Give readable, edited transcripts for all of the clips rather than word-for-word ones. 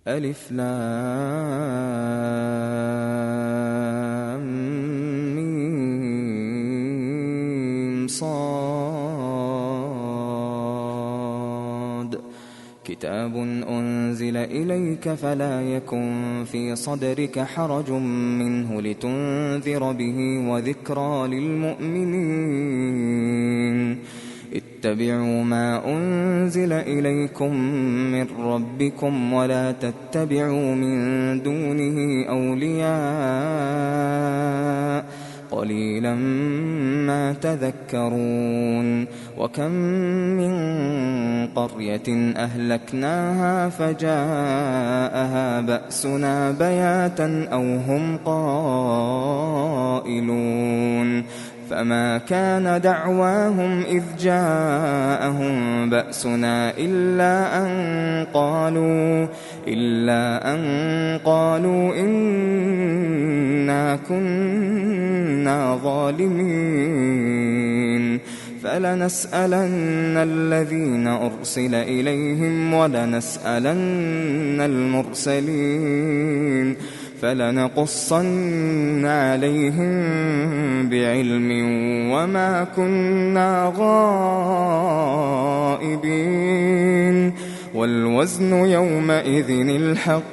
ألف لام ميم صاد. كتاب أنزل إليك فلا يكن في صدرك حرج منه لتنذر به وذكرى للمؤمنين. اتبعوا ما أنزل إليكم من ربكم ولا تتبعوا من دونه أولياء قليلا ما تذكرون. وكم من قرية أهلكناها فجاءها بأسنا بياتا أو هم قائلون. فما كان دعواهم إذ جاءهم بأسنا إلا أن قالوا إنا كنا ظالمين. فلنسألن الذين أرسل إليهم ولنسألن المرسلين فلنقصن عليهم بعلم وما كنا غائبين. والوزن يومئذ الحق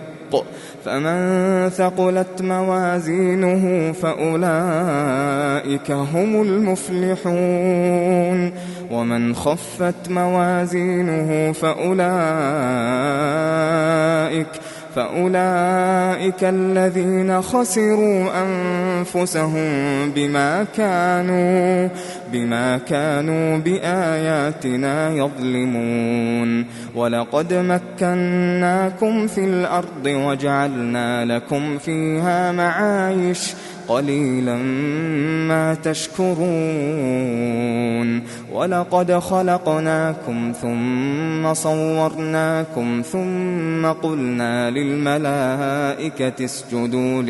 فمن ثقلت موازينه فأولئك هم المفلحون. ومن خفت موازينه فأولئك الذين خسروا أنفسهم بما كانوا بآياتنا يظلمون. ولقد مكناكم في الأرض وجعلنا لكم فيها معايش قليلا ما تشكرون. ولقد خلقناكم ثم صورناكم ثم قلنا للملائكة اسجدوا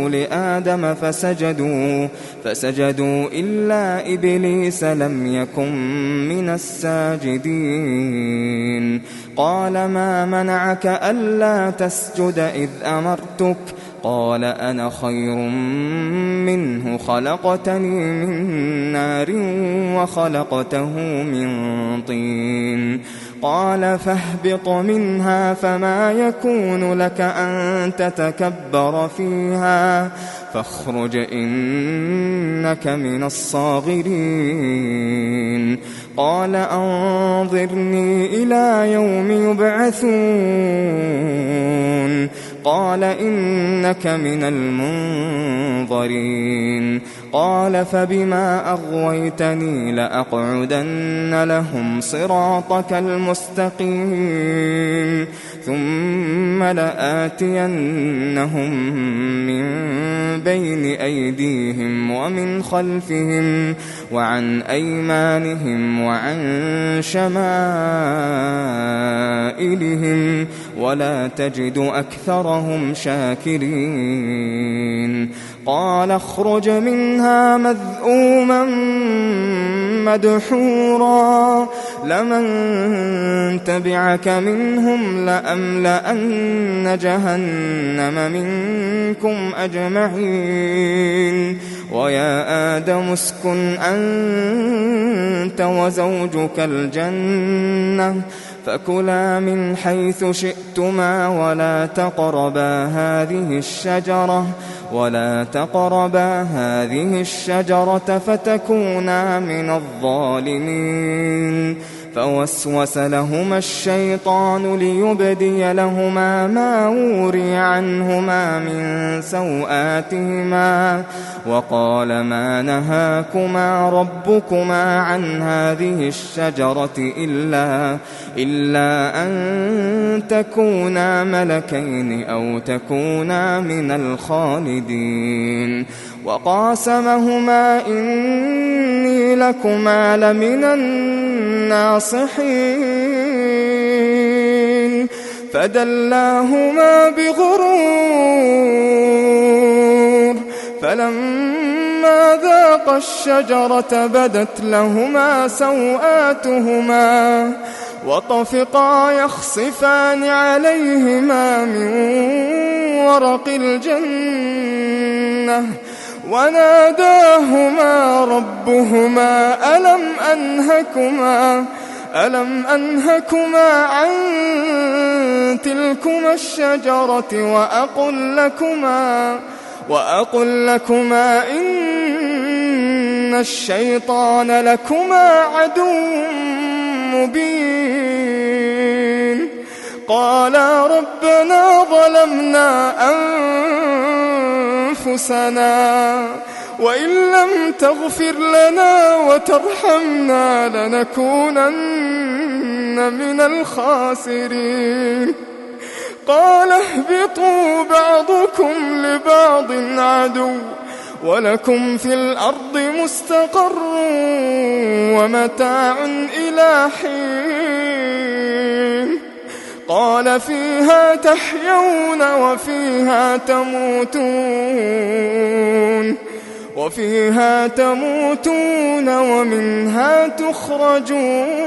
لآدم فسجدوا إلا إبليس لم يكن من الساجدين. قال ما منعك ألا تسجد إذ أمرتك؟ قال أنا خير منه خلقتني من نار وخلقته من طين. قال فاهبط منها فما يكون لك أن تتكبر فيها فاخرج إنك من الصاغرين. قال أنظرني إلى يوم يبعثون. قال إنك من المنظرين. قال فبما أغويتني لأقعدن لهم صراطك المستقيم ثم لآتينهم من بين أيديهم ومن خلفهم وعن أيمانهم وعن شمائلهم ولا تجد أكثرهم شاكرين. قال اخرج منها مذءوما مدحورا لمن تبعك منهم لأملأن جهنم منكم أجمعين. ويا آدم اسكن أنت وزوجك الجنة فكلا من حيث شئتما ولا تقربا هذه الشجرة فتكونا من الظالمين. فوسوس لهما الشيطان ليبدي لهما ما وري عنهما من سوآتهما وقال ما نهاكما ربكما عن هذه الشجرة إلا أن تكونا ملكين أو تكونا من الخالدين. وقاسمهما إني لكما لمن الناصحين فدلاهما بغرور فلما فلما ذاقا الشجرة بدت لهما سوآتهما وطفقا يخصفان عليهما من ورق الجنة وناداهما ربهما ألم أنهكما عن تلكما الشجرة وأقل لكما إن الشيطان لكما عدو مبين قالا ربنا ظلمنا أنفسنا وإن لم تغفر لنا وترحمنا لنكونن من الخاسرين قال اهبطوا بعضكم لبعض عدو ولكم في الأرض مستقر ومتاع إلى حين قال فيها تحيون وفيها تموتون ومنها تخرجون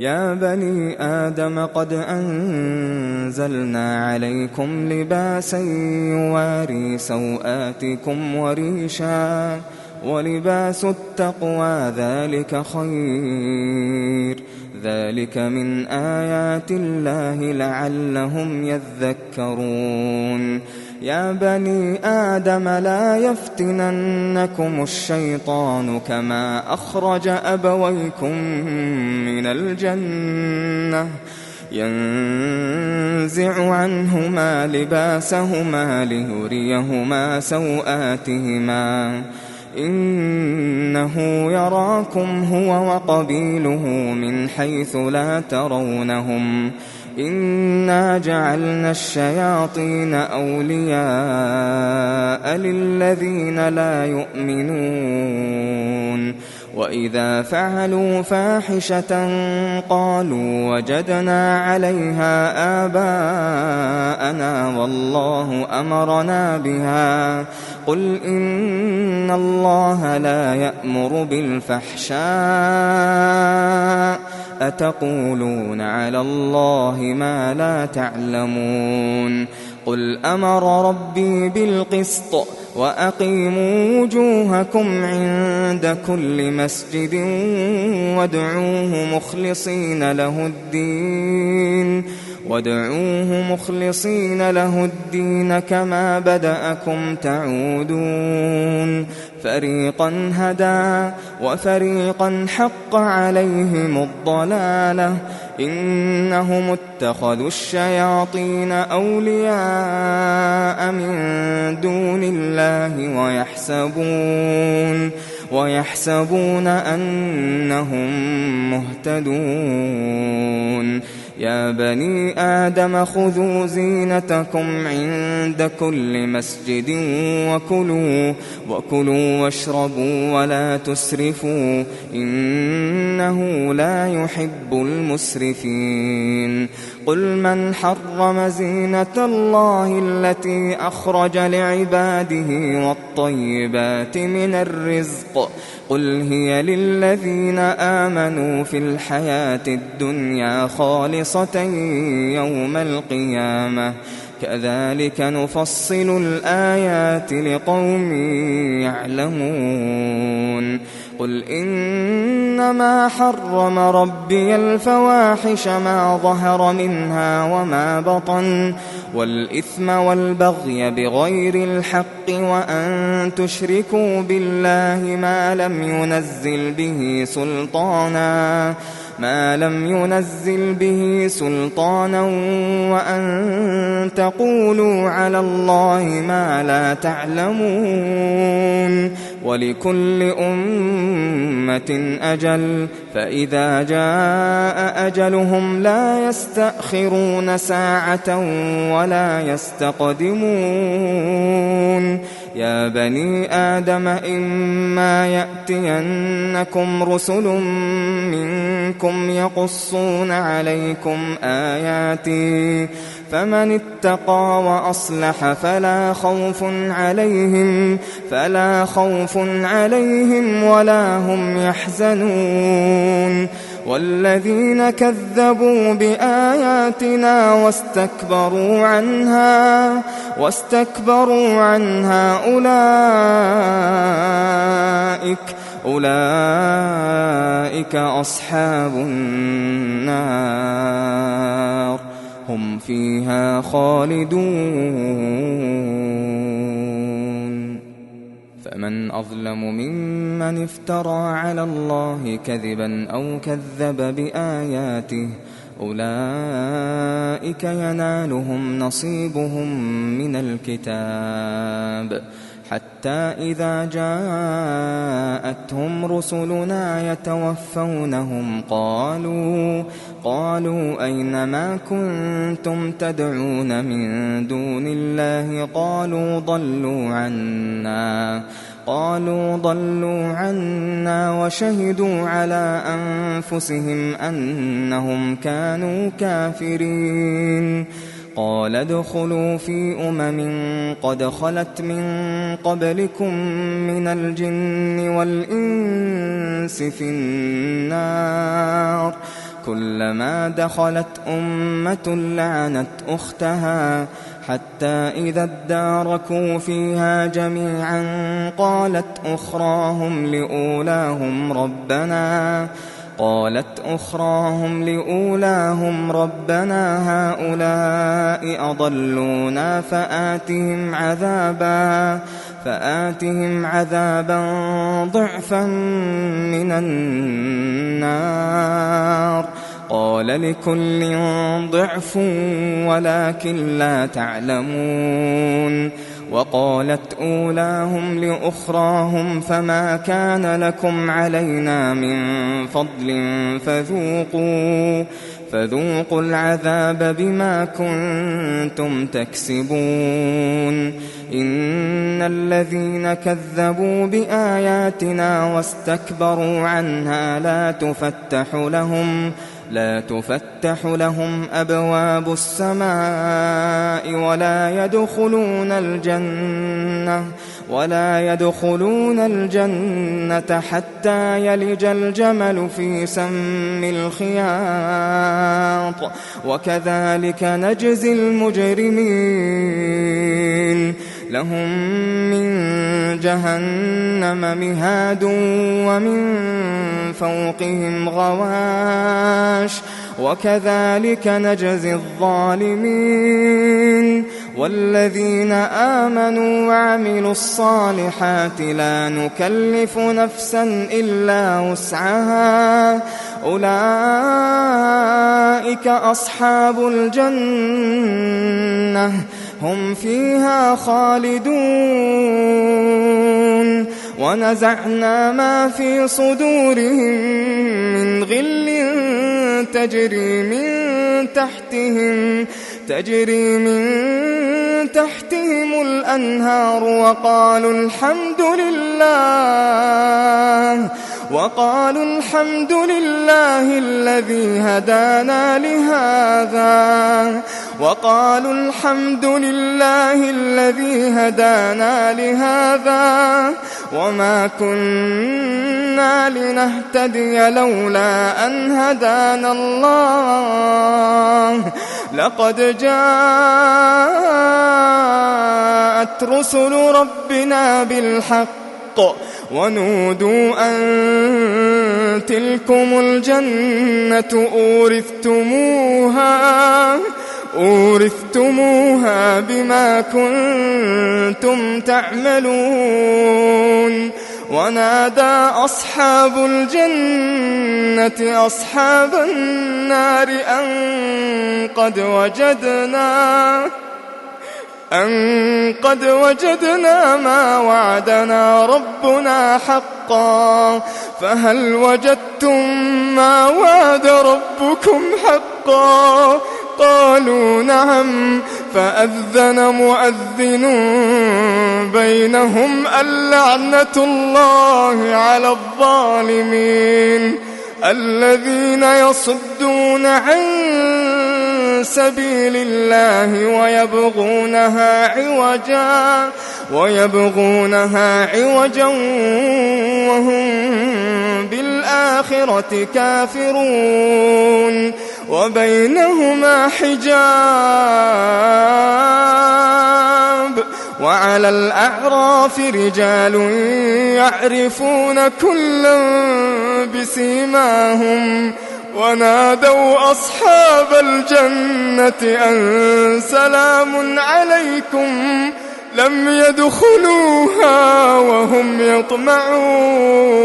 يا بني آدم قد أنزلنا عليكم لباسا يواري سوآتكم وريشا ولباس التقوى ذلك خير ذلك من آيات الله لعلهم يذكرون يا بني آدم لا يفتننكم الشيطان كما أخرج أبويكم من الجنة ينزع عنهما لباسهما ليريهما سوآتهما إنه يراكم هو وقبيله من حيث لا ترونهم إنا جعلنا الشياطين أولياء للذين لا يؤمنون وإذا فعلوا فاحشة قالوا وجدنا عليها آباءنا والله أمرنا بها قل إن الله لا يأمر بالفحشاء أتقولون على الله ما لا تعلمون قل أمر ربي بالقسط وأقيموا وجوهكم عند كل مسجد وادعوه مخلصين له الدين كما بدأكم تعودون فريقا هدى وفريقا حق عليهم الضلالة إنهم اتخذوا الشياطين أولياء من دون الله ويحسبون أنهم مهتدون يا بني آدم خذوا زينتكم عند كل مسجد وكلوا واشربوا ولا تسرفوا إنه لا يحب المسرفين قل من حرم زينة الله التي أخرج لعباده والطيبات من الرزق قل هي للذين آمنوا في الحياة الدنيا خالصة يوم القيامة كذلك نفصل الآيات لقوم يعلمون قل إنما حرم ربي الفواحش ما ظهر منها وما بطن والإثم والبغي بغير الحق وأن تشركوا بالله ما لم ينزل به سلطانا وأن تقولوا على الله ما لا تعلمون ولكل أمة أجل فإذا جاء أجلهم لا يستأخرون ساعة ولا يستقدمون يا بني آدم إما يأتينكم رسل منكم يقصون عليكم آياتي فمن اتقى وأصلح فلا خوف عليهم ولا هم يحزنون. والذين كذبوا بآياتنا واستكبروا عنها أولئك أصحاب النار هم فيها خالدون. فمن أظلم ممن افترى على الله كذبا أو كذب بآياته أولئك ينالهم نصيبهم من الكتاب حتى إذا جاءتهم رسلنا يتوفونهم قالوا أين ما كنتم تدعون من دون الله قالوا ضلوا عنا وشهدوا على أنفسهم أنهم كانوا كافرين. قال ادخلوا في قد خلت من قبلكم من الجن والإنس في النار كلما دخلت أمة لعنت أختها حتى إذا اداركوا فيها جميعا قالت أخراهم لأولاهم ربنا هؤلاء أضلونا فآتهم عذابا ضعفا من النار. قال لكل ضعف ولكن لا تعلمون. وقالت أولاهم لأخراهم فما كان لكم علينا من فضل فذوقوا العذاب بما كنتم تكسبون. إن الذين كذبوا بآياتنا واستكبروا عنها لا تفتح لهم أبواب السماء ولا يدخلون الجنة حتى يلج الجمل في سم الخياط وكذلك نجزي المجرمين. لهم من جهنم مهاد ومن فوقهم غواش وكذلك نجزي الظالمين. والذين آمنوا وعملوا الصالحات لا نكلف نفسا إلا وسعها أولئك أصحاب الجنة هم فيها خالدون. ونزعنا ما في صدورهم من غل تجري من تحتهم الأنهار وقالوا الحمد لله الذي هدانا لهذا وما كنا لنهتدي لولا أن هدانا الله لقد جاءت رسل ربنا بالحق ونودوا أن تلكم الجنة أورثتموها بما كنتم تعملون. ونادى أصحاب الجنة أصحاب النار أن قد وجدنا ما وعدنا ربنا حقا فهل وجدتم ما وعد ربكم حقا؟ قالوا نعم. فأذن مؤذن بينهم اللعنة الله على الظالمين الذين يصدون عن سبيل الله ويبغونها عوجا وهم بالآخرة كافرون وبينهما حجاب وعلى الأعراف رجال يعرفون كلا بسيماهم ونادوا أصحاب الجنة أن سلام عليكم لم يدخلوها وهم يطمعون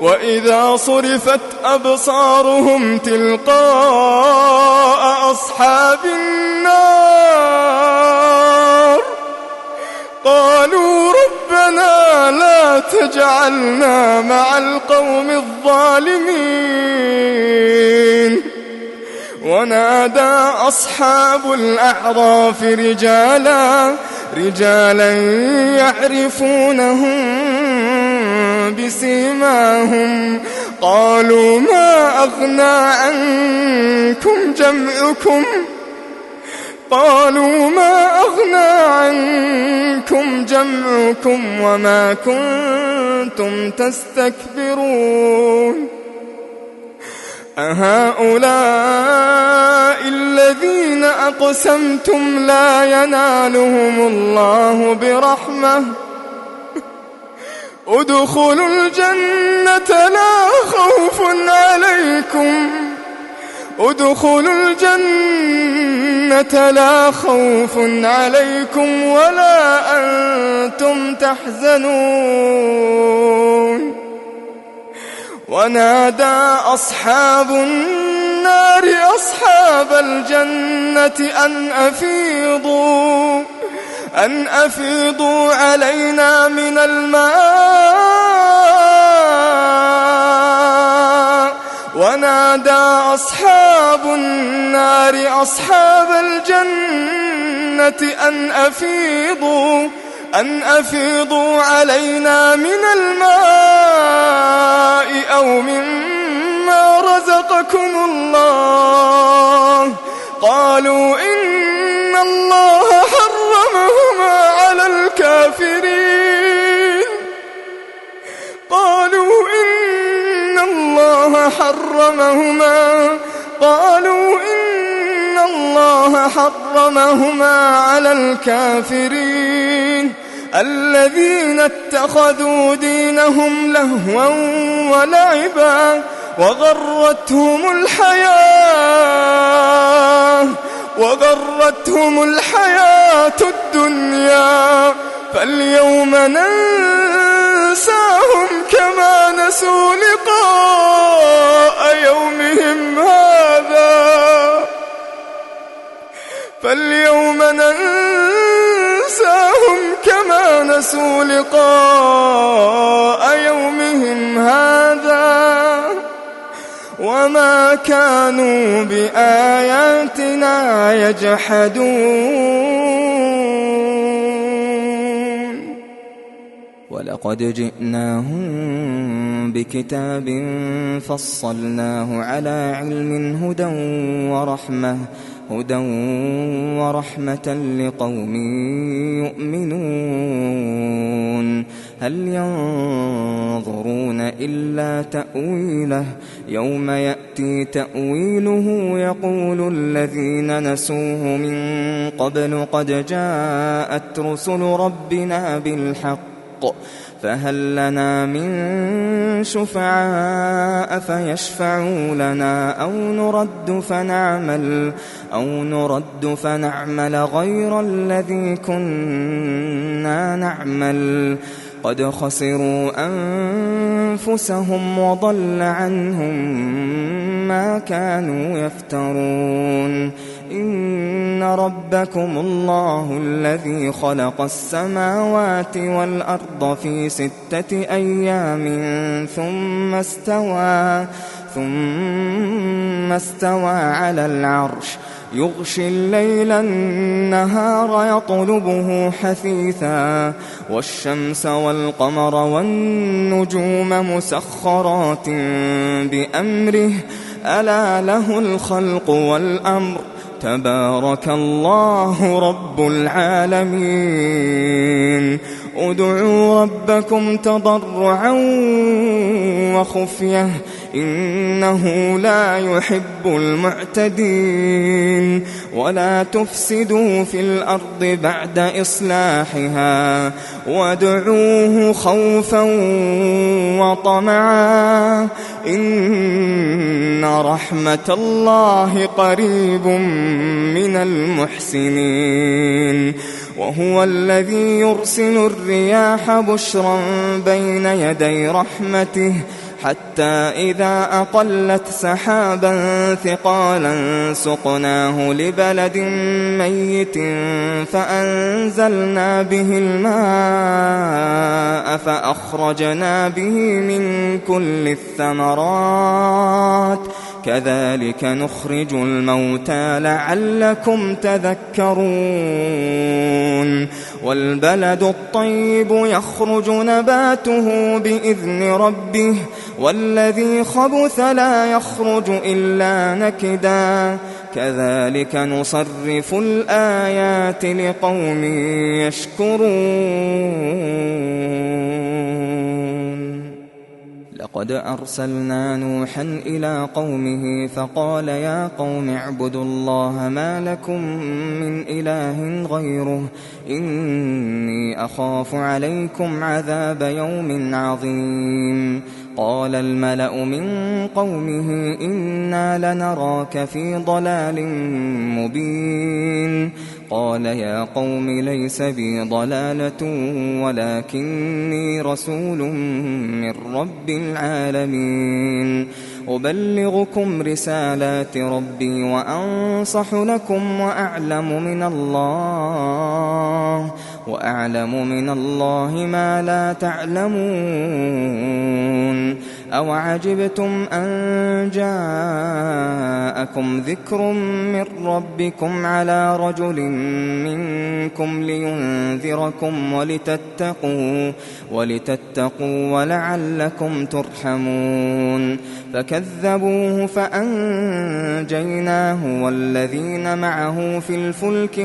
وإذا صرفت أبصارهم تلقاء أصحاب النار قالوا ربنا لا تجعلنا مع القوم الظالمين ونادى أصحاب الأعراف رجالا يعرفونهم بسيماهم قالوا ما أغنى عنكم جمعكم وما كنتم تستكبرون أهؤلاء الذين أقسمتم لا ينالهم الله برحمة ادخلوا الجنة لا خوف عليكم ولا أنتم تحزنون ونادى أصحاب النار أصحاب الجنة أن أفيضوا علينا من الماء ونادى أصحاب النار أصحاب الجنة أن أفيضوا علينا من الماء أو مما رزقكم الله قالوا إن الله حرمهما على الكافرين الذين اتخذوا دينهم لهوا ولعبا وغرتهم الحياة الدنيا فاليوم ننساهم كما نسوا لقاء يومهم هذا وما كانوا بآياتنا يجحدون ولقد جئناهم بكتاب فصلناه على علم هدى ورحمة لقوم يؤمنون هل ينظرون إلا تأويله يوم يأتي تأويله يقول الذين نسوه من قبل قد جاءت رسل ربنا بالحق فهل لنا من شفعاء فيشفعوا لنا أو نرد فنعمل غير الذي كنا نعمل قد خسروا أنفسهم وضل عنهم ما كانوا يفترون إن ربكم الله الذي خلق السماوات والأرض في 6 أيام ثم استوى على العرش يغشي الليل النهار يطلبه حثيثا والشمس والقمر والنجوم مسخرات بأمره ألا له الخلق والأمر تبارك الله رب العالمين ادعوا ربكم تضرعا وخفية إنه لا يحب المعتدين ولا تفسدوا في الأرض بعد إصلاحها وادعوه خوفا وطمعا إن رحمة الله قريب من المحسنين وهو الذي يرسل الرياح بشرا بين يدي رحمته حتى إذا أقلت سحابا ثقالا سقناه لبلد ميت فأنزلنا به الماء فأخرجنا به من كل الثمرات كذلك نخرج الموتى لعلكم تذكرون والبلد الطيب يخرج نباته بإذن ربه والذي خبث لا يخرج إلا نكدا كذلك نصرف الآيات لقوم يشكرون لقد أرسلنا نوحا إلى قومه فقال يا قوم اعبدوا الله ما لكم من إله غيره إني أخاف عليكم عذاب يوم عظيم قال الملأ من قومه إنا لنراك في ضلال مبين قال يا قوم ليس بي ضلالة ولكني رسول من رب العالمين أبلغكم رسالات ربي وأنصح لكم وأعلم من الله ما لا تعلمون أوعجبتم أن جاءكم ذكر من ربكم على رجل منكم لينذركم ولتتقوا ولعلكم ترحمون فكذبوه فأنجيناه والذين معه في الفلك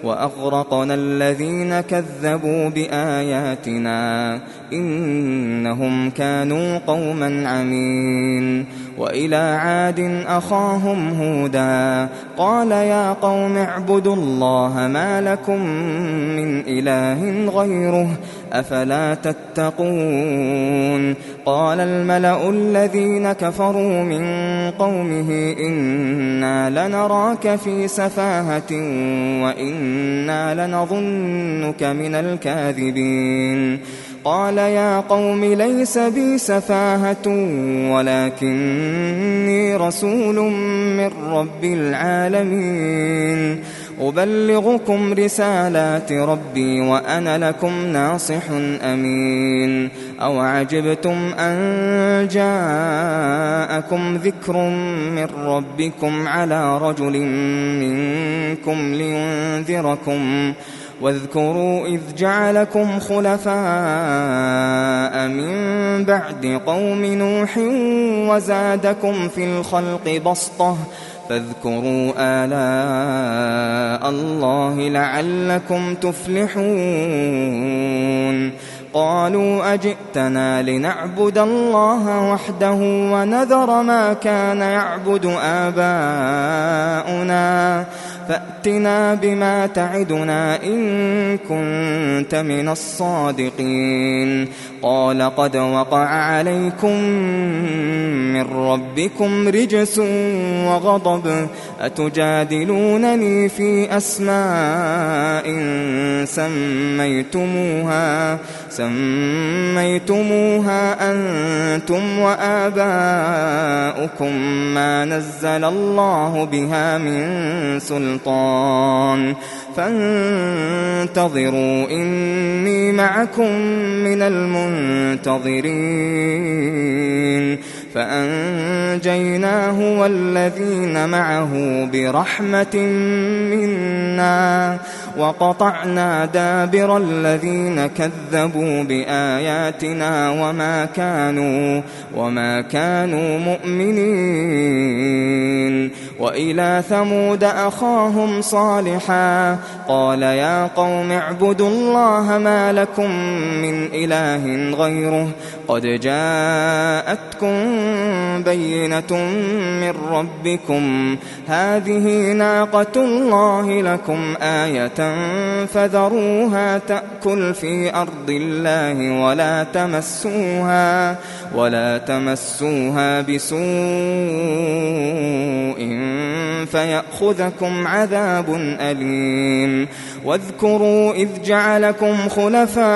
وأغرقنا الذين كذبوا بآياتنا إنهم كانوا قوما عمين وإلى عاد أخاهم هودا قال يا قوم اعبدوا الله ما لكم من إله غيره أفلا تتقون قال الملأ الذين كفروا من قومه إنا لنراك في سفاهة وإنا لنظنك من الكاذبين قال يا قوم ليس بي سفاهة ولكني رسول من رب العالمين أبلغكم رسالات ربي وأنا لكم ناصح أمين أوعجبتم أن جاءكم ذكر من ربكم على رجل منكم لينذركم واذكروا إذ جعلكم خلفاء من بعد قوم نوح وزادكم في الخلق بسطة فاذكروا آلاء الله لعلكم تفلحون قالوا أجئتنا لنعبد الله وحده ونذر ما كان يعبد آباؤنا فأتنا بما تعدنا إن كنت من الصادقين قال قد وقع عليكم من ربكم رجس وغضب أتجادلونني في أسماء سميتموها أنتم وآباؤكم ما نزل الله بها من سلطان فانتظروا إني معكم من المنتظرين فأنجيناه والذين معه برحمة منا وقطعنا دابر الذين كذبوا بآياتنا وما كانوا مؤمنين. وإلى ثمود أخاهم صالحا قال يا قوم اعبدوا الله ما لكم من إله غيره قد جاءتكم بينة من ربكم هذه ناقة الله لكم آية فذروها تأكل في أرض الله ولا تمسوها بسوء فيأخذكم عذاب أليم. واذكروا إذ جعلكم خلفاء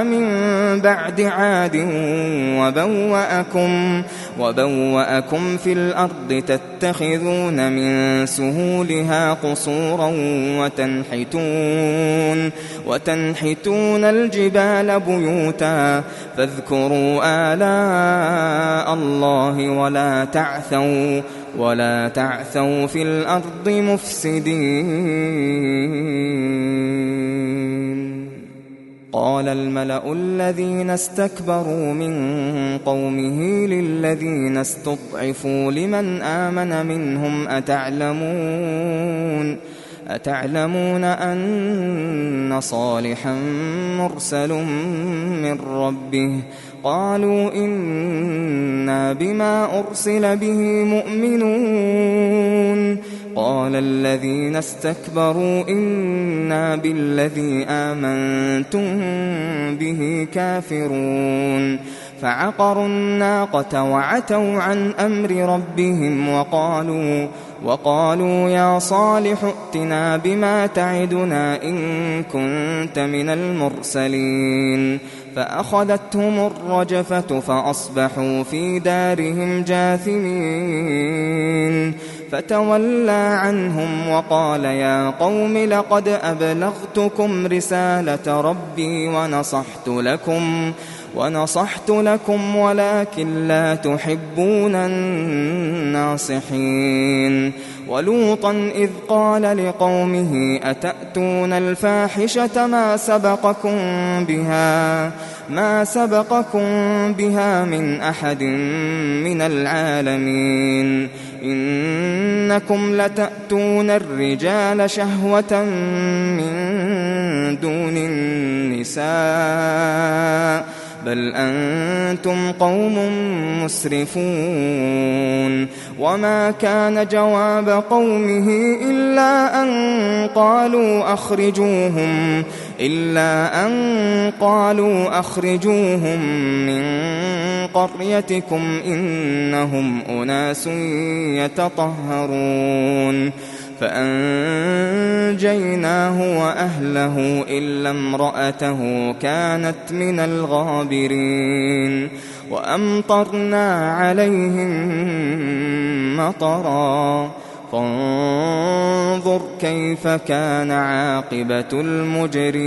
من بعد عاد وبوأكم في الأرض تتخذون من سهولها قصورا وتنحتون الجبال بيوتا فاذكروا آلاء الله ولا تعثوا في الأرض مفسدين. قال الملأ الذين استكبروا من قومه للذين استضعفوا لمن آمن منهم أتعلمون أن صالحا مرسل من ربه قالوا إنا بما أرسل به مؤمنون. قال الذين استكبروا إنا بالذي آمنتم به كافرون. فعقروا الناقة وعتوا عن أمر ربهم وقالوا يا صالح ائتنا بما تعدنا إن كنت من المرسلين. فأخذتهم الرجفة فأصبحوا في دارهم جاثمين. فتولى عنهم وقال يا قوم لقد أبلغتكم رسالة ربي ونصحت لكم ولكن لا تحبون الناصحين. ولوطا إذ قال لقومه أتأتون الفاحشة ما سبقكم بها من أحد من العالمين. إنكم لتأتون الرجال شهوة من دون النساء بل أنتم قوم مسرفون. وما كان جواب قومه إلا أن قالوا أخرجوهم من قريتكم إنهم أناس يتطهرون. فأنجيناه وأهله إلا امرأته كانت من الغابرين. وأمطرنا عليهم مطرا فانظر كيف كان عاقبة المجرمين.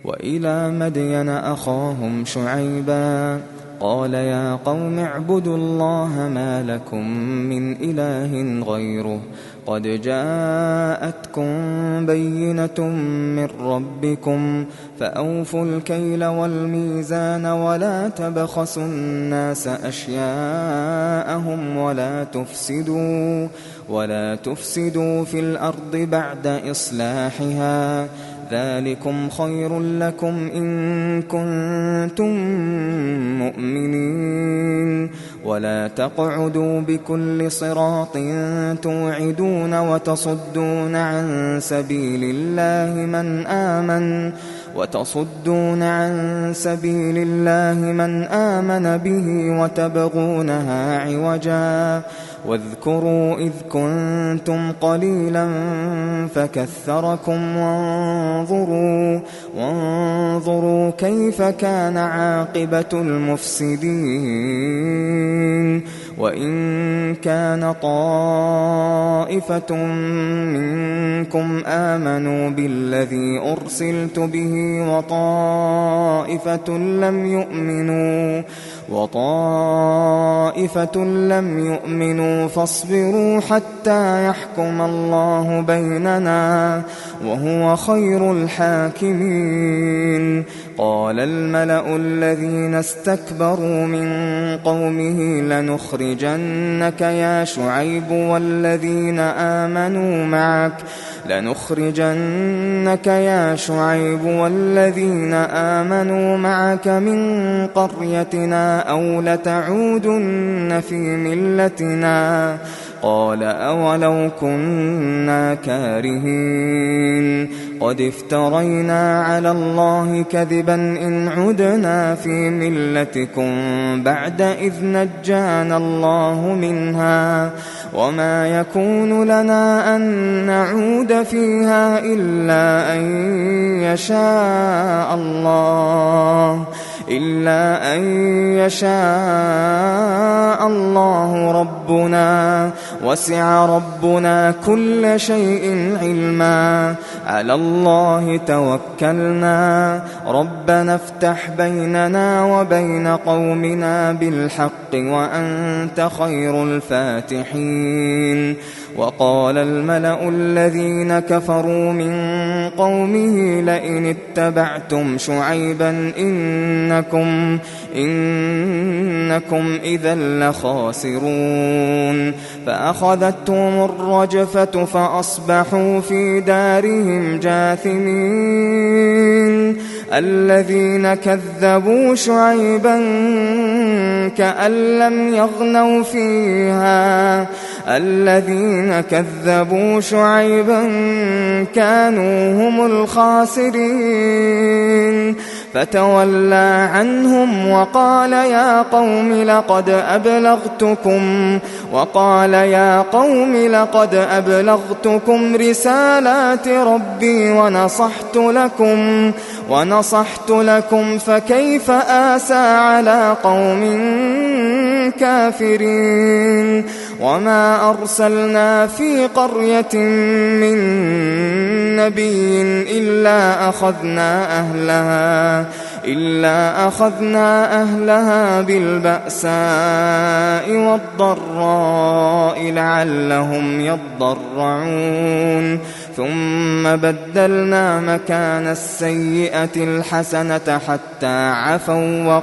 وإلى مدين أخاهم شعيبا قال يا قوم اعبدوا الله ما لكم من إله غيره قد جاءتكم بينة من ربكم فأوفوا الكيل والميزان ولا تبخسوا الناس أشياءهم ولا تفسدوا في الأرض بعد إصلاحها ذلكم خير لكم إن كنتم مؤمنين. ولا تقعدوا بكل صراط توعدون وتصدون عن سبيل الله من آمن به وتبغونها عوجا. واذكروا إذ كنتم قليلا فكثركم وانظروا كيف كان عاقبة المفسدين. وإن كان طائفة منكم آمنوا بالذي أرسلت به وطائفة لم يؤمنوا فاصبروا حتى يحكم الله بيننا وهو خير الحاكمين. قال الملأ الذين استكبروا من قومه لنخرجنك يا شعيب والذين آمنوا معك من قريتنا أو لتعودن في ملتنا. قال أولو كنا كارهين قد افترينا على الله كذبا إن عدنا في ملتكم بعد إذ نجانا الله منها وما يكون لنا أن نعود فيها إلا أن يشاء الله ربنا وسع ربنا كل شيء علما على الله توكلنا ربنا افتح بيننا وبين قومنا بالحق وأنت خير الفاتحين. وقال الملأ الذين كفروا من قومه لئن اتبعتم شعيبا إنكم إذا لخاسرون. فأخذتهم الرجفة فأصبحوا في دارهم جاثمين. الذين كذبوا شعيبا كأن لم يغنوا فيها الذين كذبوا شعيبا كانوا هم الخاسرين. فتولى عنهم وقال يا قوم لقد أبلغتكم رسالات ربي ونصحت لكم فكيف آسى على قوم كافرين. وما أرسلنا في قرية من نبي إلا أخذنا أهلها بالبأساء والضراء لعلهم يضرعون. ثم بدلنا مكان السيئة الحسنة حتى عفوا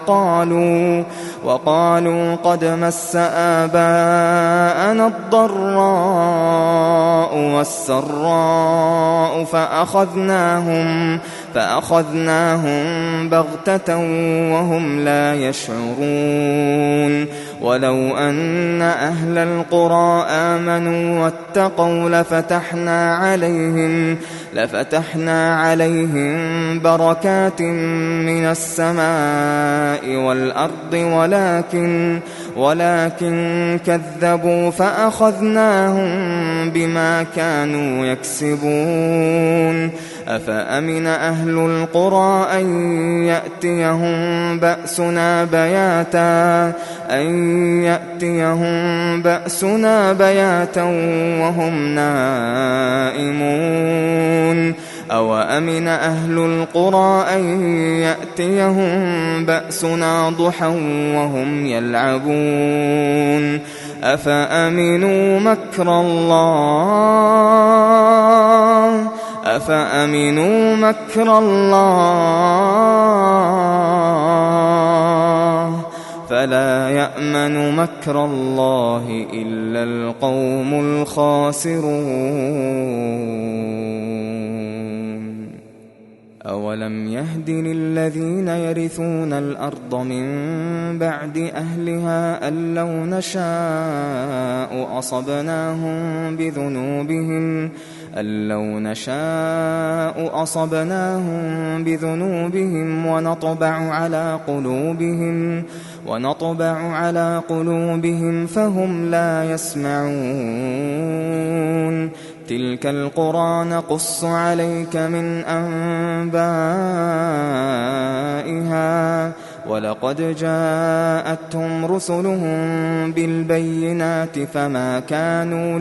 وقالوا قد مس آباءنا الضراء والسراء فأخذناهم بغتة وهم لا يشعرون. ولو أن أهل القرى آمنوا واتقوا لفتحنا عليهم بركات من السماء والأرض ولكن كذبوا فأخذناهم بما كانوا يكسبون. أفأمن أهل القرى أن يأتيهم بأسنا بياتا وهم نائمون. أوأمن أهل القرى أن يأتيهم بأسنا ضحى وهم يلعبون. أفأمنوا مكر الله فلا يأمن مكر الله إلا القوم الخاسرون. أولم يهد للذين يرثون الأرض من بعد أهلها أن لو نشاء أصبناهم بذنوبهم ونطبع على قلوبهم فهم لا يسمعون. تلك القرى نقص عليك من أنبائها ولقد جاءتهم رسلهم بالبينات فما كانوا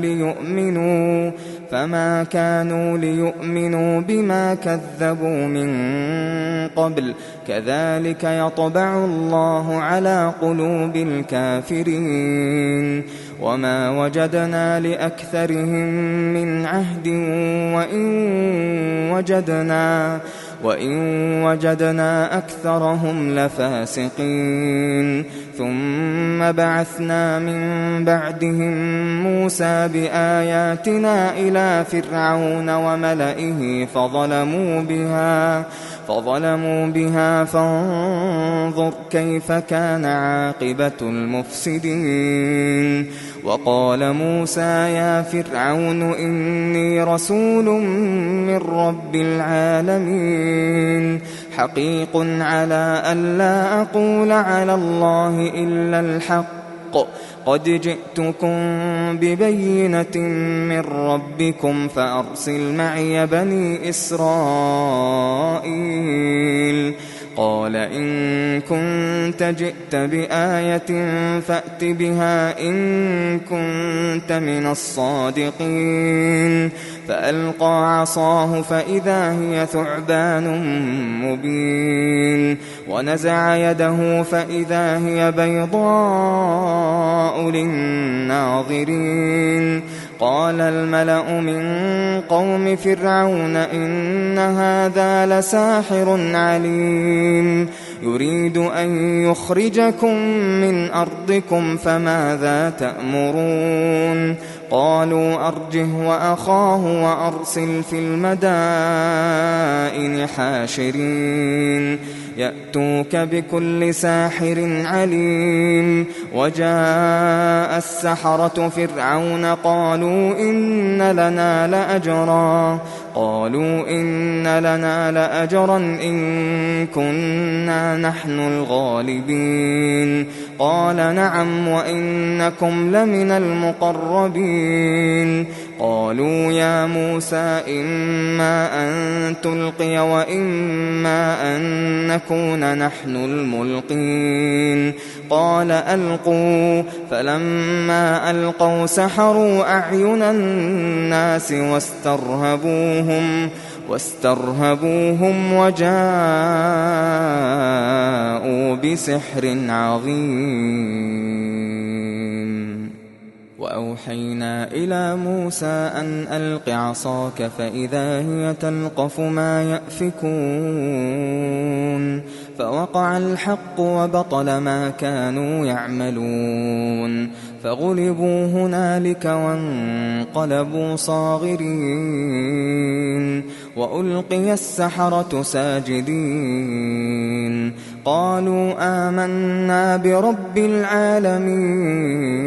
ليؤمنوا بما كذبوا من قبل كذلك يطبع الله على قلوب الكافرين وما وجدنا لأكثرهم من عهد وإن وجدنا أكثرهم لفاسقين ثم بعثنا من بعدهم موسى بآياتنا إلى فرعون وملئه فظلموا بها فانظر كيف كان عاقبة المفسدين وقال موسى يا فرعون إني رسول من رب العالمين حقيق على ألا أقول على الله إلا الحق قد جئتكم ببينة من ربكم فأرسل معي بني إسرائيل قال إن كنت جئت بآية فأت بها إن كنت من الصادقين فألقى عصاه فإذا هي ثعبان مبين ونزع يده فإذا هي بيضاء للناظرين قال الملأ من قوم فرعون إن هذا لساحر عليم يريد أن يخرجكم من أرضكم فماذا تأمرون قالوا أرجه وأخاه وأرسل في المدائن حاشرين يأتوك بكل ساحر عليم وجاء السحرة فرعون قالوا إن لنا لأجرا إن كنا نحن الغالبين قال نعم وإنكم لمن المقربين قالوا يا موسى إما أن تلقي وإما أن نكون نحن الملقين قال ألقوا فلما ألقوا سحروا أعين الناس واسترهبوهم وجاءوا بسحر عظيم وأوحينا إلى موسى أن ألق عصاك فإذا هي تلقف ما يأفكون فوقع الحق وبطل ما كانوا يعملون فغلبوا هنالك وانقلبوا صاغرين وألقي السحرة ساجدين قالوا آمنا برب العالمين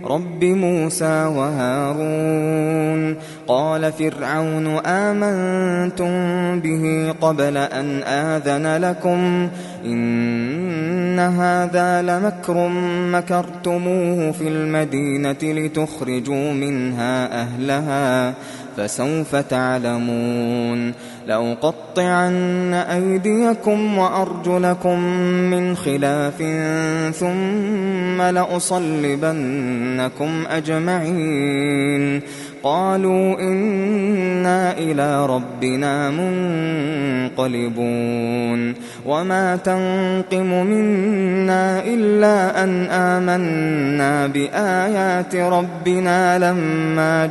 رب موسى وهارون قال فرعون آمنتم به قبل أن آذن لكم إن هذا لمكر مكرتموه في المدينة لتخرجوا منها أهلها فسوف تعلمون لأقطعن أيديكم وأرجلكم من خلاف ثم لأصلبنكم أجمعين قالوا إنا إلى ربنا منقلبون وما تنقم منا إلا أن آمنا بآيات ربنا لما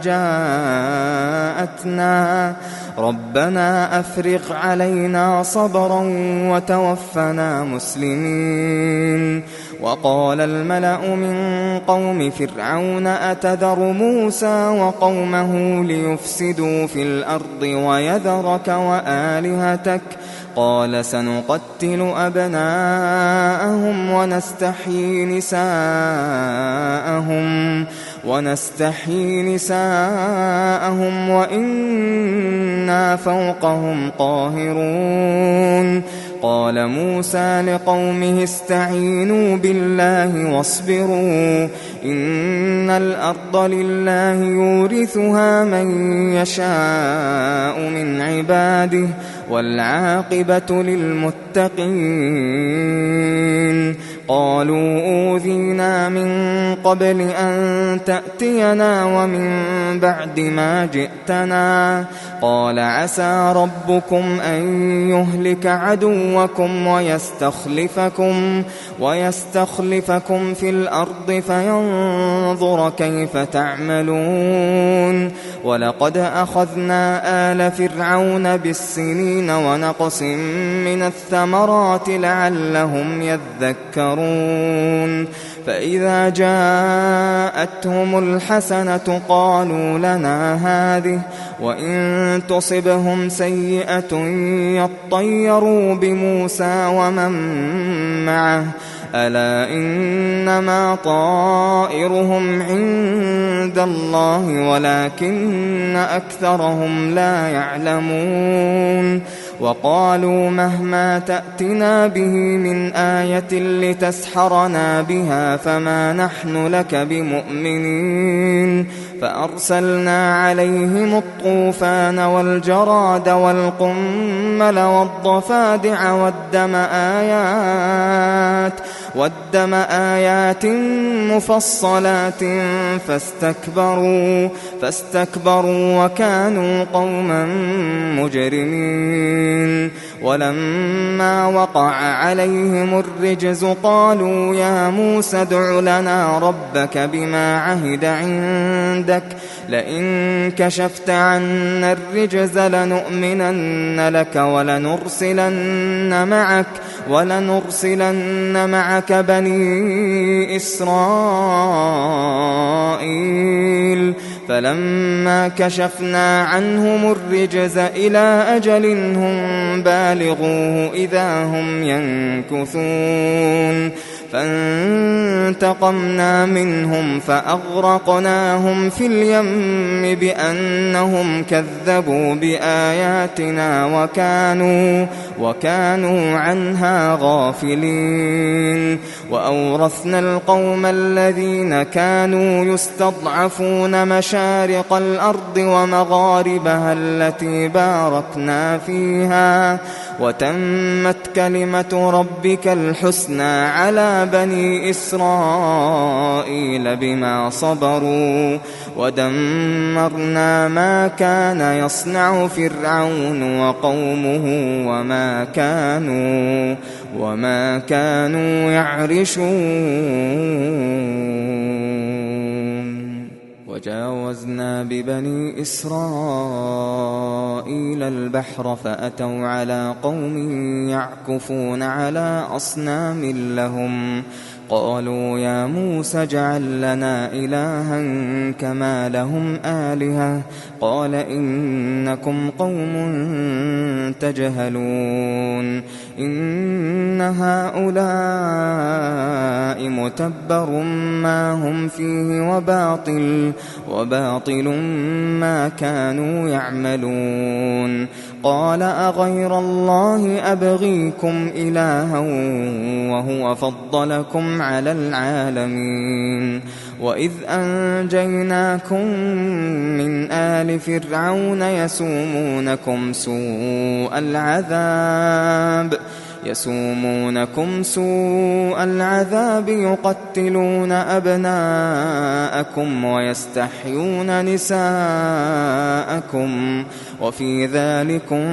جاءتنا ربنا أفرغ علينا صبرا وتوفنا مسلمين وقال الملأ من قوم فرعون أتذر موسى وقومه ليفسدوا في الأرض ويذرك وآلهتك قال سنقتل أبناءهم ونستحيي نساءهم وإنا فوقهم قاهرون قال موسى لقومه استعينوا بالله واصبروا إن الأرض لله يورثها من يشاء من عباده والعاقبة للمتقين قالوا أوذينا من قبل أن تأتينا ومن بعد ما جئتنا قال عسى ربكم أن يهلك عدوكم ويستخلفكم في الأرض فينظر كيف تعملون ولقد أخذنا آل فرعون بالسنين ونقص من الثمرات لعلهم يذكرون فإذا جاءتهم الحسنة قالوا لنا هذه وإن تصبهم سيئة يطيروا بموسى ومن معه ألا إنما طائرهم عند الله ولكن أكثرهم لا يعلمون وقالوا مهما تأتنا به من آية لتسحرنا بها فما نحن لك بمؤمنين فأرسلنا عليهم الطوفان والجراد والقمل والضفادع والدم آيات مفصلات فاستكبروا وكانوا قوما مجرمين ولما وقع عليهم الرجز قالوا يا موسى ادع لنا ربك بما عهد عندك لئن كشفت عنا الرجز لنؤمنن لك ولنرسلن معك بني إسرائيل فلما كشفنا عنهم الرجز إلى أجل هم بالغوه إذا هم ينكثون فانتقمنا منهم فأغرقناهم في اليم بأنهم كذبوا بآياتنا وكانوا عنها غافلين وأورثنا القوم الذين كانوا يستضعفون مشارق الأرض ومغاربها التي باركنا فيها وتمت كلمة ربك الحسنى على بني إسرائيل بما صبروا ودمرنا ما كان يصنع فرعون وقومه وما كانوا يعرشون وجاوزنا ببني إسرائيل البحر فأتوا على قوم يعكفون على أصنام لهم قالوا يا موسى اجعل لنا إلها كما لهم آلهة قال إنكم قوم تجهلون إن هؤلاء متبر ما هم فيه وباطل ما كانوا يعملون قال أغير الله أبغيكم إلها وهو فضلكم على العالمين وإذ أنجيناكم من آل فرعون يسومونكم سوء العذاب يقتلون أبناءكم ويستحيون نساءكم وفي ذلكم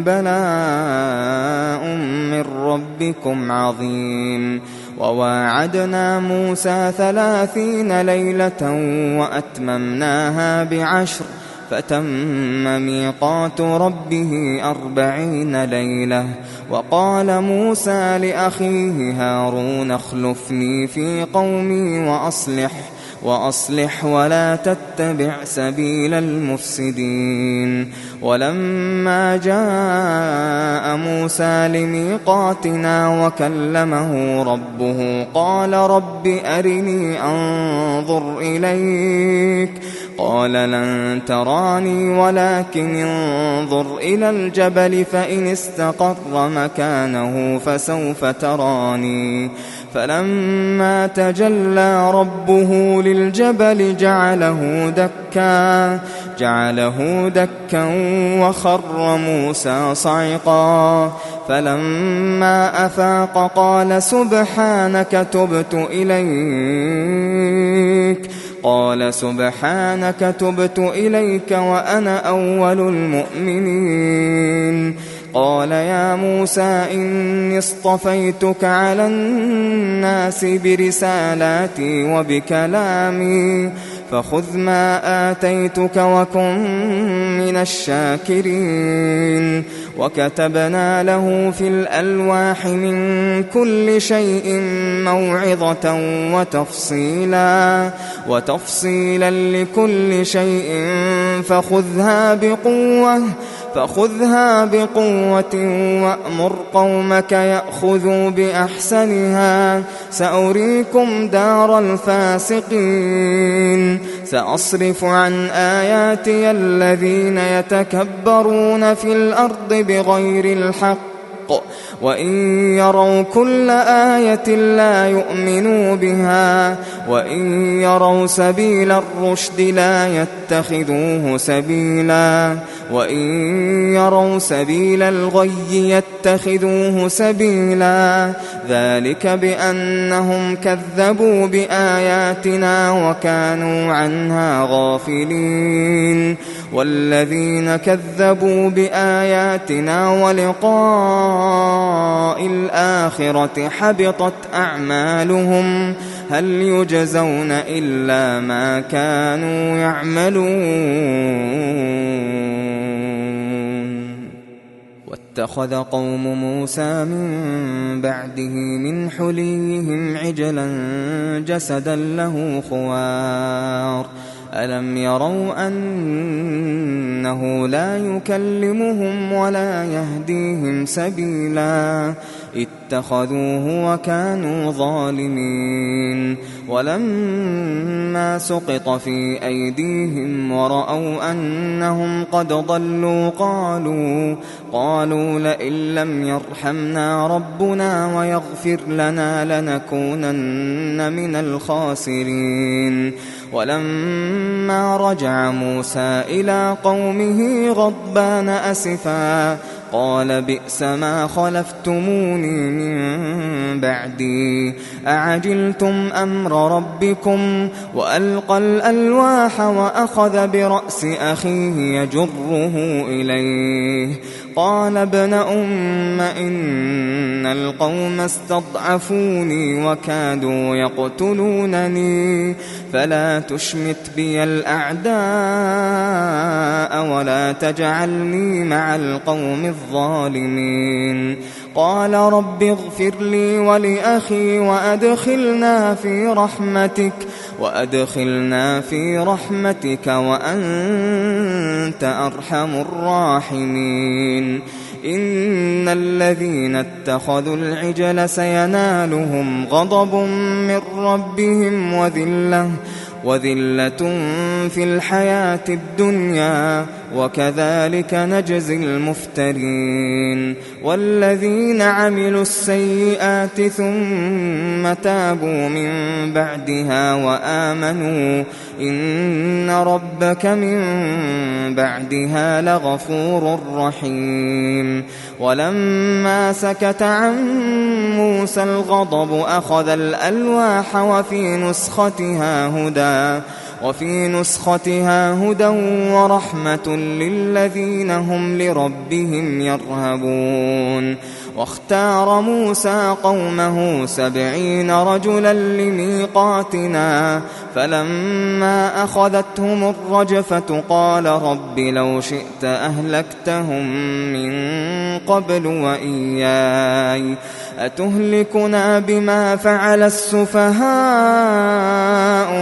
بلاء من ربكم عظيم وواعدنا موسى 30 ليلة وأتممناها ب10 فتم ميقات ربه 40 ليلة وقال موسى لأخيه هارون اخلفني في قومي وأصلح ولا تتبع سبيل المفسدين ولما جاء موسى لميقاتنا وكلمه ربه قال رب أرني أنظر إليك قال لن تراني ولكن انظر إلى الجبل فإن استقر مكانه فسوف تراني فلما تجلى ربه للجبل جعله دكا وخر موسى صعقا فلما أفاق قال سبحانك تبت إليك وأنا أول المؤمنين قال يا موسى إني اصطفيتك على الناس برسالاتي وبكلامي فخذ ما آتيتك وكن من الشاكرين وكتبنا له في الألواح من كل شيء موعظة وتفصيلا لكل شيء فخذها بقوة وأمر قومك يأخذوا بأحسنها سأريكم دار الفاسقين سأصرف عن آياتي الذين يتكبرون في الأرض بغير الحق وإن يروا كل آية لا يؤمنوا بها وإن يروا سبيل الرشد لا يتخذوه سبيلا وإن يروا سبيل الغي يتخذوه سبيلا ذلك بأنهم كذبوا بآياتنا وكانوا عنها غافلين والذين كذبوا بآياتنا ولقاء الآخرة حبطت أعمالهم هل يجزون إلا ما كانوا يعملون واتخذ قوم موسى من بعده من حليهم عجلا جسدا له خوار ألم يروا أنه لا يكلمهم ولا يهديهم سبيلا اتخذوه وكانوا ظالمين ولما سقط في أيديهم ورأوا أنهم قد ضلوا قالوا لئن لم يرحمنا ربنا ويغفر لنا لنكونن من الخاسرين ولما رجع موسى إلى قومه غضبان أسفا قال بئس ما خلفتموني من بعدي أعجلتم أمر ربكم وألقى الألواح وأخذ برأس أخيه يجره إليه قال ابن أم إن القوم استضعفوني وكادوا يقتلونني فلا تشمت بي الأعداء ولا تجعلني مع القوم الظالمين قال رب اغفر لي ولأخي وأدخلنا في رحمتك وأنت أرحم الراحمين إن الذين اتخذوا العجل سينالهم غضب من ربهم وذلة في الحياة الدنيا وكذلك نجزي المفترين والذين عملوا السيئات ثم تابوا من بعدها وآمنوا إن ربك من بعدها لغفور رحيم ولما سكت عن موسى الغضب أخذ الألواح وفي نسختها هدى ورحمة للذين هم لربهم يرهبون واختار موسى قومه 70 رجلا لميقاتنا فلما أخذتهم الرجفة قال رب لو شئت أهلكتهم من قبل وإياي أتهلكنا بما فعل السفهاء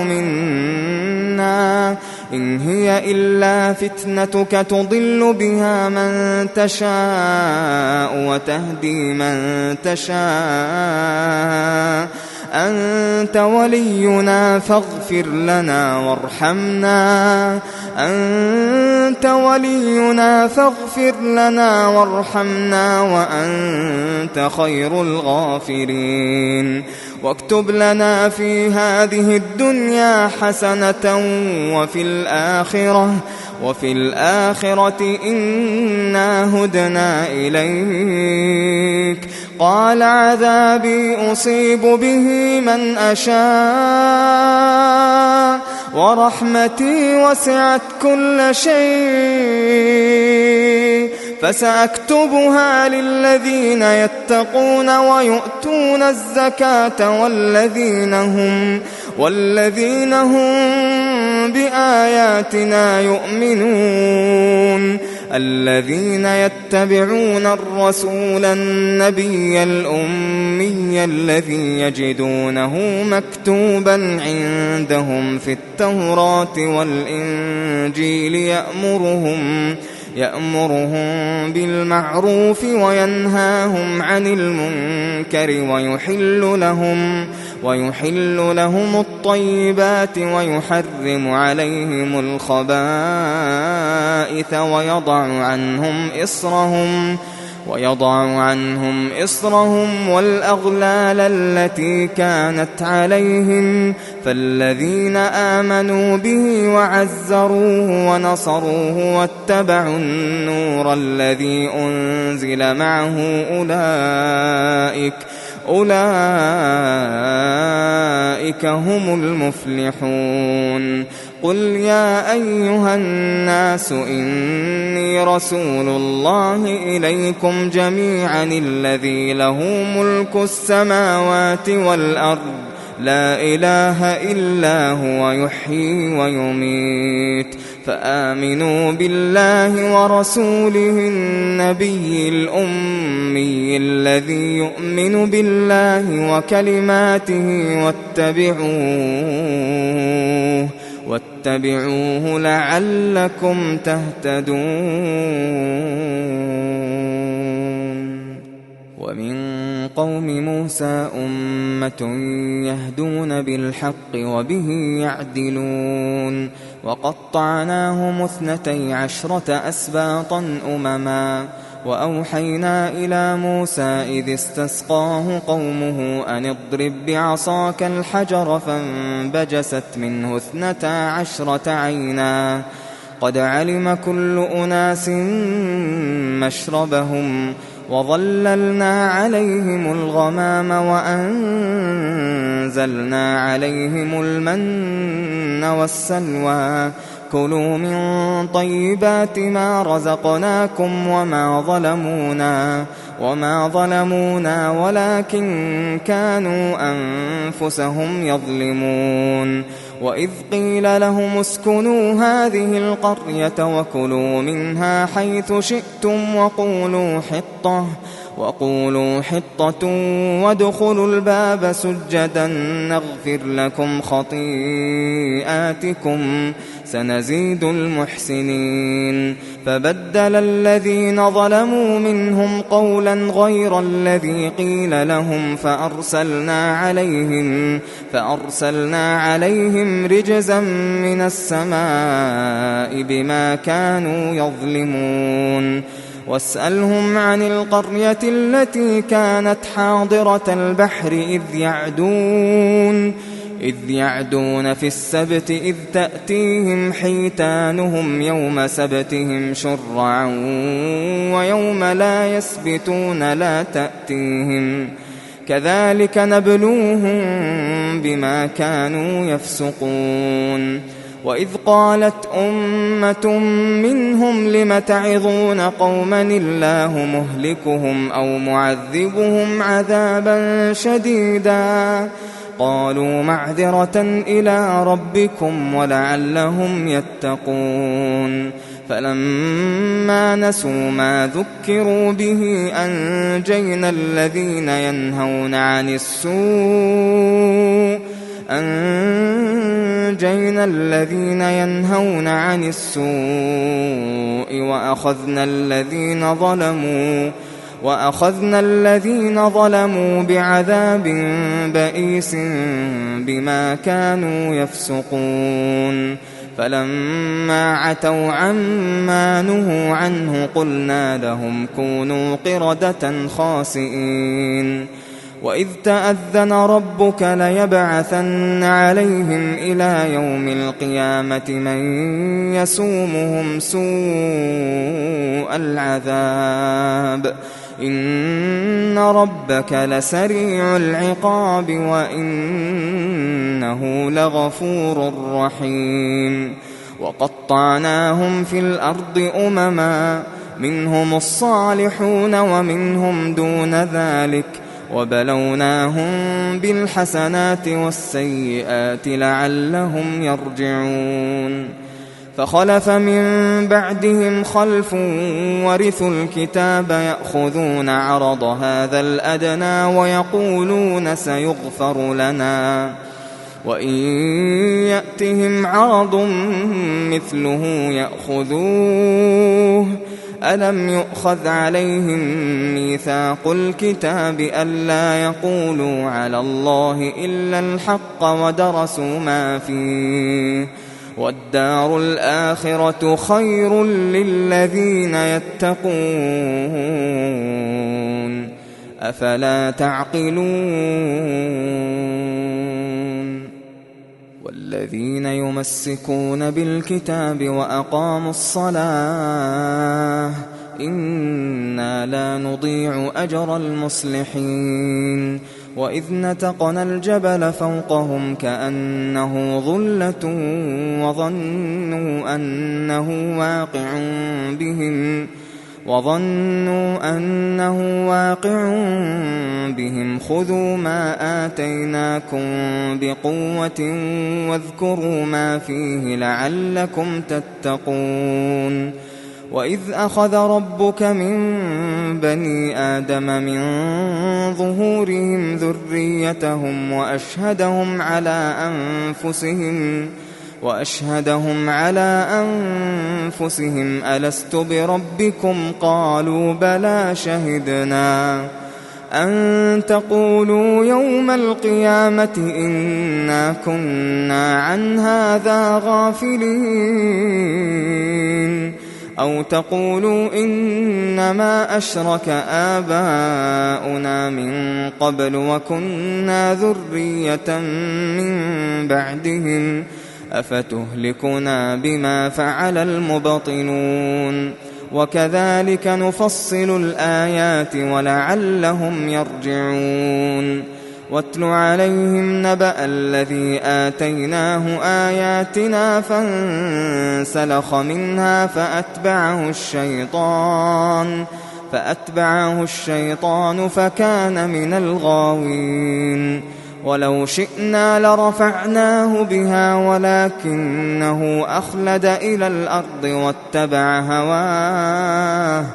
منا إن هي إلا فتنتك تضل بها من تشاء وتهدي من تشاء أنت ولينا فاغفر لنا وارحمنا أنت ولينا فاغفر لنا وارحمنا وأنت خير الغافرين واكتب لنا في هذه الدنيا حسنة وفي الآخرة إنا هدنا إليك قال عذابي أصيب به من أشاء ورحمتي وسعت كل شيء فسأكتبها للذين يتقون ويؤتون الزكاة والذين هم بآياتنا يؤمنون الذين يتبعون الرسول النبي الأمي الذي يجدونه مكتوبا عندهم في التوراة والإنجيل يأمرهم بالمعروف وينهاهم عن المنكر ويحل لهم الطيبات ويحرم عليهم الخبائث ويضع عنهم إصرهم والأغلال التي كانت عليهم فالذين آمنوا به وعزروه ونصروه واتبعوا النور الذي أنزل معه أولئك هم المفلحون قل يا أيها الناس إني رسول الله إليكم جميعا الذي له ملك السماوات والأرض لا إله إلا هو يحيي ويميت فآمنوا بالله ورسوله النبي الأمي الذي يؤمن بالله وكلماته واتبعوه لعلكم تهتدون ومن قوم موسى أمة يهدون بالحق وبه يعدلون وقطعناهم 12 أسباطا أمما وأوحينا إلى موسى إذ استسقاه قومه أن اضرب بعصاك الحجر فانبجست منه 12 عينا قد علم كل أناس مشربهم وظللنا عليهم الغمام وأنزلنا عليهم المن والسلوى كلوا من طيبات ما رزقناكم وما ظلمونا ولكن كانوا أنفسهم يظلمون وإذ قيل لهم اسكنوا هذه القرية وكلوا منها حيث شئتم وقولوا حطة وادخلوا الباب سجدا نغفر لكم خطيئاتكم سنزيد المحسنين فبدل الذين ظلموا منهم قولا غير الذي قيل لهم فأرسلنا عليهم رجزا من السماء بما كانوا يظلمون واسألهم عن القرية التي كانت حاضرة البحر إذ يعدون في السبت إذ تأتيهم حيتانهم يوم سبتهم شرعا ويوم لا يسبتون لا تأتيهم كذلك نبلوهم بما كانوا يفسقون وإذ قالت أمة منهم لم تعظون قوما الله مهلكهم أو معذبهم عذابا شديدا قالوا معذرة إلى ربكم ولعلهم يتقون فلما نسوا ما ذكروا به أنجينا الذين ينهون عن السوء وأخذنا الذين ظلموا وأخذنا الذين ظلموا بعذاب بئيس بما كانوا يفسقون فلما عتوا عما نهوا عنه قلنا لهم كونوا قردة خاسئين وإذ تأذن ربك ليبعثن عليهم إلى يوم القيامة من يسومهم سوء العذاب إن ربك لسريع العقاب وإنه لغفور رحيم وقطعناهم في الأرض أمما منهم الصالحون ومنهم دون ذلك وبلوناهم بالحسنات والسيئات لعلهم يرجعون فخلف من بعدهم خلف ورثوا الكتاب يأخذون عرض هذا الأدنى ويقولون سيغفر لنا وإن يأتهم عرض مثله يأخذوه ألم يؤخذ عليهم ميثاق الكتاب ألا يقولوا على الله إلا الحق ودرسوا ما فيه والدار الآخرة خير للذين يتقون أفلا تعقلون والذين يمسكون بالكتاب وأقاموا الصلاة إنا لا نضيع أجر المصلحين وإذ نتقنا الجبل فوقهم كأنه ظلة وظنوا أنه واقع بهم خذوا ما آتيناكم بقوة واذكروا ما فيه لعلكم تتقون وإذ أخذ ربك من بني آدم من ظهورهم ذريتهم وأشهدهم على أنفسهم ألست بربكم قالوا بلى شهدنا أن تقولوا يوم القيامة إنا كنا عن هذا غافلين أو تقولوا إنما أشرك آباؤنا من قبل وكنا ذرية من بعدهم أفتهلكنا بما فعل المبطلون وكذلك نفصل الآيات ولعلهم يرجعون واتل عليهم نبأ الذي آتيناه آياتنا فانسلخ منها فأتبعه الشيطان فكان من الغاوين ولو شئنا لرفعناه بها ولكنه أخلد إلى الأرض واتبع هواه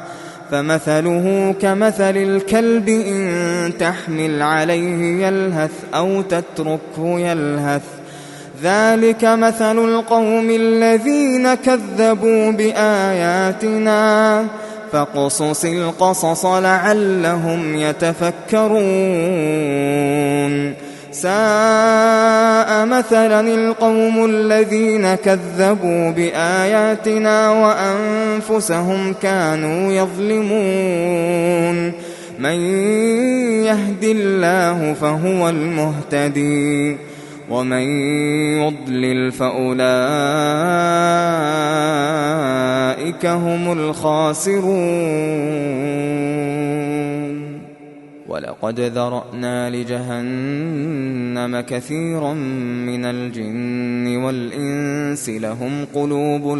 فمثله كمثل الكلب إن تحمل عليه يلهث أو تتركه يلهث ذلك مثل القوم الذين كذبوا بآياتنا فاقصص القصص لعلهم يتفكرون ساء مثلا القوم الذين كذبوا بآياتنا وأنفسهم كانوا يظلمون من يهد الله فهو المهتدي ومن يضلل فأولئك هم الخاسرون ولقد ذرأنا لجهنم كثيرا من الجن والإنس لهم قلوب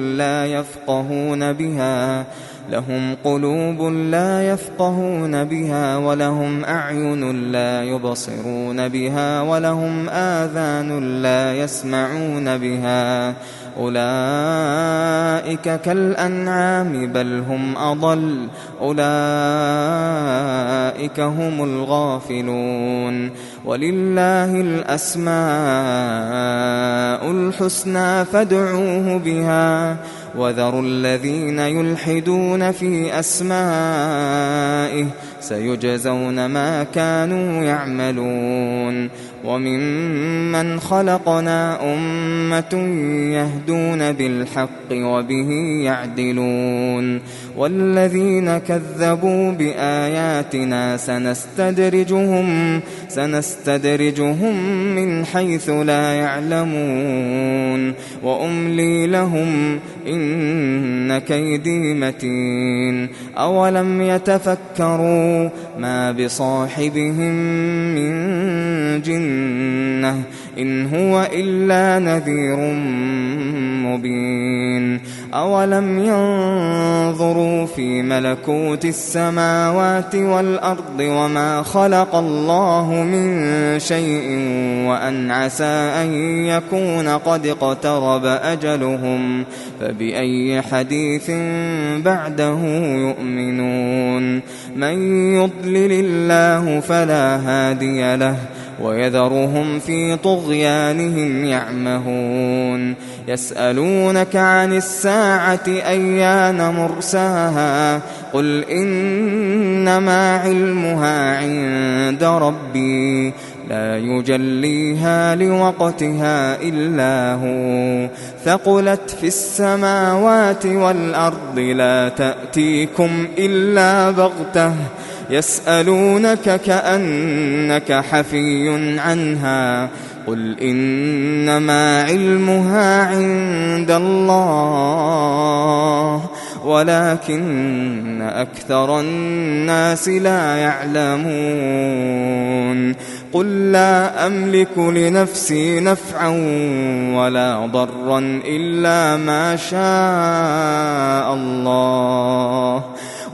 لا يفقهون بها ولهم أعين لا يبصرون بها ولهم آذان لا يسمعون بها أولئك كالأنعام بل هم أضل أولئك هم الغافلون ولله الأسماء الحسنى فادعوه بها وذروا الذين يلحدون في أسمائه سيجزون ما كانوا يعملون وممن خلقنا أمة يهدون بالحق وبه يعدلون والذين كذبوا بآياتنا سنستدرجهم من حيث لا يعلمون وأملي لهم إن كيدي متين أولم يتفكروا ما بصاحبهم من جنة إن هو إلا نذير مبين أولم ينظروا في ملكوت السماوات والأرض وما خلق الله من شيء وأن عسى أن يكون قد اقترب أجلهم فبأي حديث بعده يؤمنون من يضلل الله فلا هادي له ويذرهم في طغيانهم يعمهون يسألونك عن الساعة أيان مرساها قل إنما علمها عند ربي لا يجليها لوقتها إلا هو ثقلت في السماوات والأرض لا تأتيكم إلا بغتة يسألونك كأنك حفي عنها قل إنما علمها عند الله ولكن أكثر الناس لا يعلمون قل لا أملك لنفسي نفعا ولا ضرا إلا ما شاء الله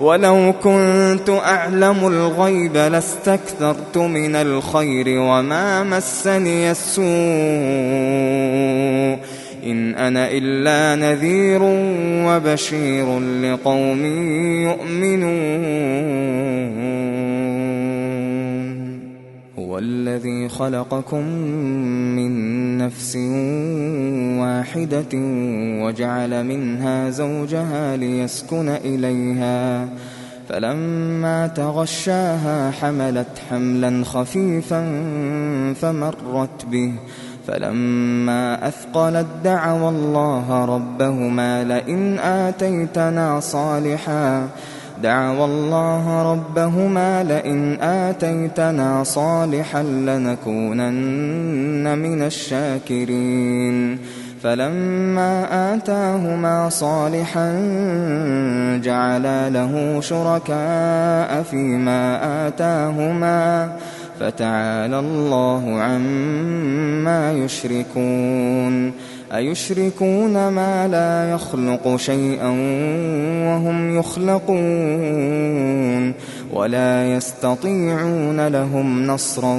ولو كنت أعلم الغيب لاستكثرت من الخير وما مسني السوء إن أنا إلا نذير وبشير لقوم يؤمنون هو الذي خلقكم من نفس واحدة وجعل منها زوجها ليسكن إليها فلما تغشاها حملت حملا خفيفا فمرت به فلما أثقلت دعوا الله ربهما لئن آتيتنا صالحا لنكونن من الشاكرين فلما آتاهما صالحا جعلا له شركاء فيما آتاهما فتعالى الله عما يشركون أيشركون ما لا يخلق شيئا وهم يخلقون ولا يستطيعون لهم نصرا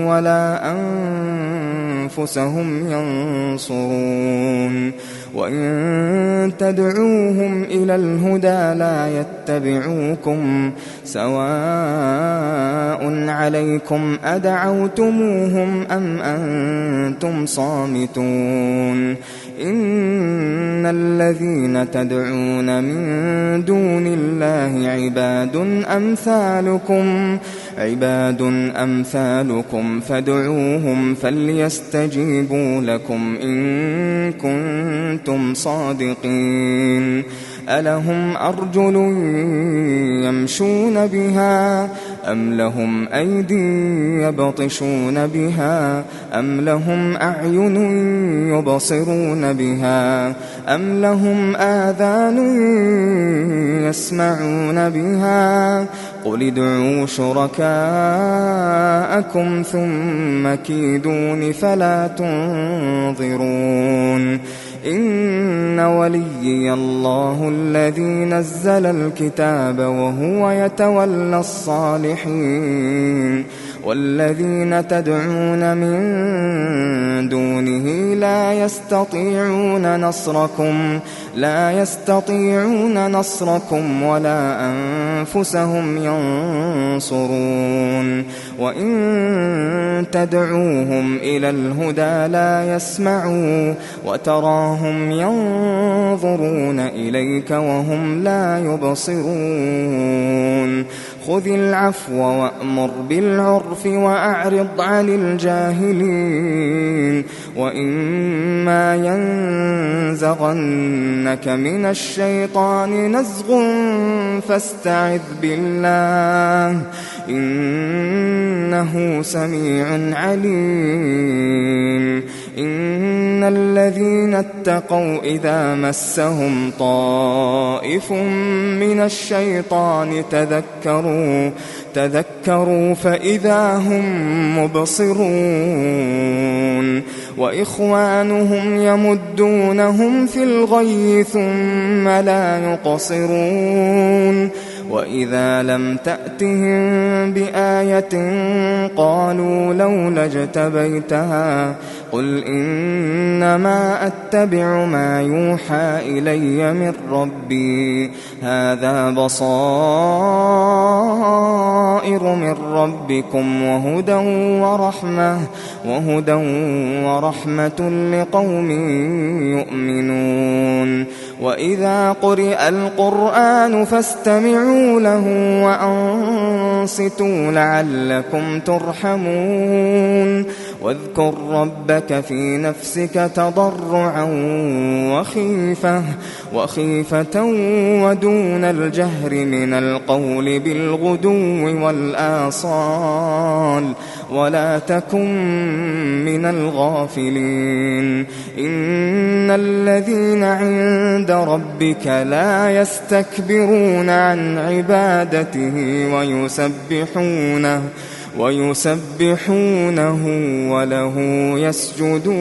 ولا أنفسهم ينصرون وإن تدعوهم إلى الهدى لا يتبعوكم سواء عليكم أدعوتموهم أم أنتم صامتون إن الذين تدعون من دون الله عباد أمثالكم فادعوهم فليستجيبوا لكم إن كنتم صادقين ألهم أرجل يمشون بها أم لهم أيدي يبطشون بها أم لهم أعين يبصرون بها أم لهم آذان يسمعون بها قل ادعوا شركاءكم ثم كيدون فلا تنظرون إن وليي الله الذي نزل الكتاب وهو يتولى الصالحين والذين تدعون من دونه لا يستطيعون نصركم ولا أنفسهم ينصرون وإن تدعوهم إلى الهدى لا يسمعوا وتراهم تراهم ينظرون إليك وهم لا يبصرون خذ العفو وأمر بالعرف وأعرض عن الجاهلين وإما ينزغنك من الشيطان نزغ فاستعذ بالله إنه سميع عليم إن الذين اتقوا إذا مسهم طائف من الشيطان تذكروا فإذا هم مبصرون وإخوانهم يمدونهم في الغي ثم لا يقصرون وإذا لم تأتهم بآية قالوا لولا اجتبيتها قل إنما أتبع ما يوحى إلي من ربي هذا بصائر من ربكم وهدى ورحمة لقوم يؤمنون وإذا قرئ القرآن فاستمعوا له وأنصتوا لعلكم ترحمون واذكر ربك في نفسك تضرعا وخيفة ودون الجهر من القول بالغدو والآصال ولا تكن من الغافلين إن الذين عند ربك لا يستكبرون عن عبادته ويسبحونه وله يسجدون